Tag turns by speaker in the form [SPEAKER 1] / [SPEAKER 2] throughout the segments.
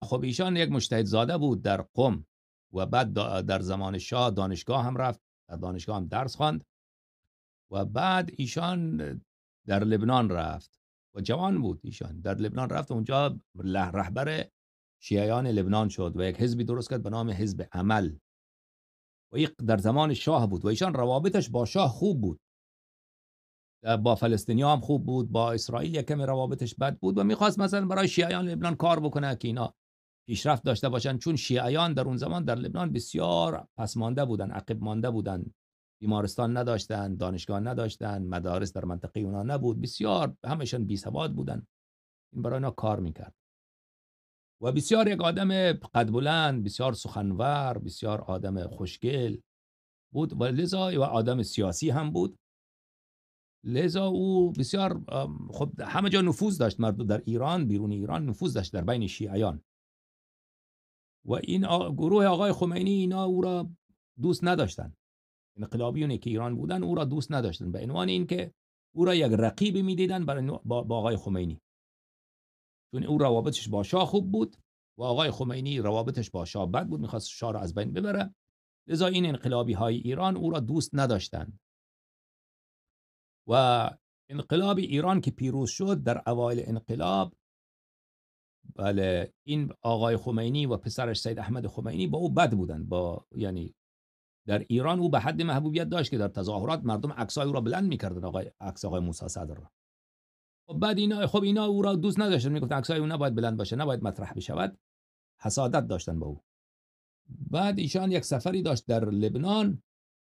[SPEAKER 1] خب ایشان یک مجتهد زاده بود در قم و بعد در زمان شاه دانشگاه هم رفت، در دانشگاه هم درس خواند و بعد ایشان در لبنان رفت و جوان بود. ایشان در لبنان رفت و اونجا رهبر شیعیان لبنان شد و یک حزبی درست کرد به نام حزب عمل و این در زمان شاه بود و ایشان روابطش با شاه خوب بود، با فلسطینی هم خوب بود، با اسرائیل یک کمی روابطش بد بود و میخواست مثلا برای شیعیان لبنان کار بکنه که اینا پیشرفت داشته باشن، چون شیعیان در اون زمان در لبنان بسیار پسمانده بودن، عقب مانده بودن، بیمارستان نداشتن، دانشگاه نداشتن، مدارس در منطقه اونا نبود، بسیار همشون بی سواد بودن. این برای اینا کار میکرد و بسیار یک آدم قد بلند، بسیار سخنور، بسیار آدم خوشگل بود و لذا و آدم سیاسی هم بود. لذا او بسیار خب همه جا نفوذ داشت، مردم در ایران، بیرون ایران نفوذ داشت در بین شیعیان و این گروه آقای خمینی اینا او را دوست نداشتن. انقلابیونی که ایران بودن او را دوست نداشتن به عنوان اینکه او را یک رقیب میدیدن برای با آقای خمینی، چون او روابطش با شاه خوب بود و آقای خمینی روابطش با شاه بد بود، میخواست شاه را از بین ببره. لذا این انقلابی های ایران او را دوست نداشتند و انقلاب ایران که پیروز شد در اوایل انقلاب، بله، این آقای خمینی و پسرش سید احمد خمینی با او بد بودن، با یعنی در ایران او به حد محبوبیت داشت که در تظاهرات مردم عکسای او را بلند می‌کردن، عکس آقای موسی صدر را. و بعد اینا او را دوست نداشتن، میگفتن عکسای او نباید بلند باشه، نباید مطرح بشود، حسادت داشتن با او. بعد ایشان یک سفری داشت در لبنان،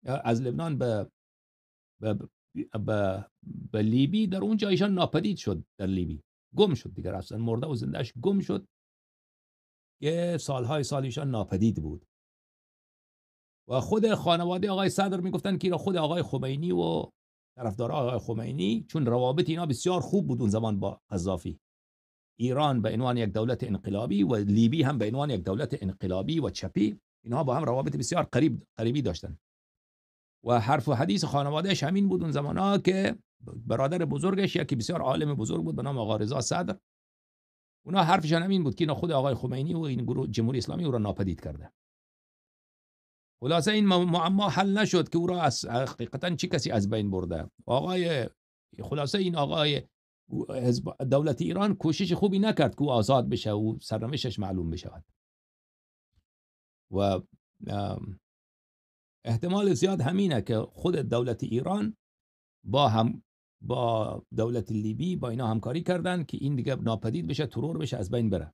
[SPEAKER 1] از لبنان به لیبی، در اونجا ایشان ناپدید شد، در لیبی گم شد دیگر، اصلا مرده و زندهش گم شد که سالهای سال ایشان ناپدید بود و خود خانواده آقای صدر میگفتن که خود آقای خمینی و طرفدار آقای خمینی، چون روابط اینا بسیار خوب بود اون زمان با قذافی، ایران به عنوان یک دولت انقلابی و لیبی هم به عنوان یک دولت انقلابی و چپی، اینها با هم روابط بسیار قریبی داشتن و حرف و حدیث خانوادهش همین بود اون زمانا که برادر بزرگش یکی بسیار عالم بزرگ بود به نام آقا رضا صدر، اونا حرفشون همین بود که خود آقای خمینی و این گروه جمهوری اسلامی او را ناپدید کرده. خلاصه این معما حل نشد که او را از حقیقتا چی کسی از بین برده. خلاصه این آقای دولت ایران کوشش خوبی نکرد که او آزاد بشه و سرنوشتش معلوم بشود و احتمال زیاد همینه که خود دولت ایران با دولت لیبی با اینا همکاری کردن که این دیگه ناپدید بشه، ترور بشه، از بین بره.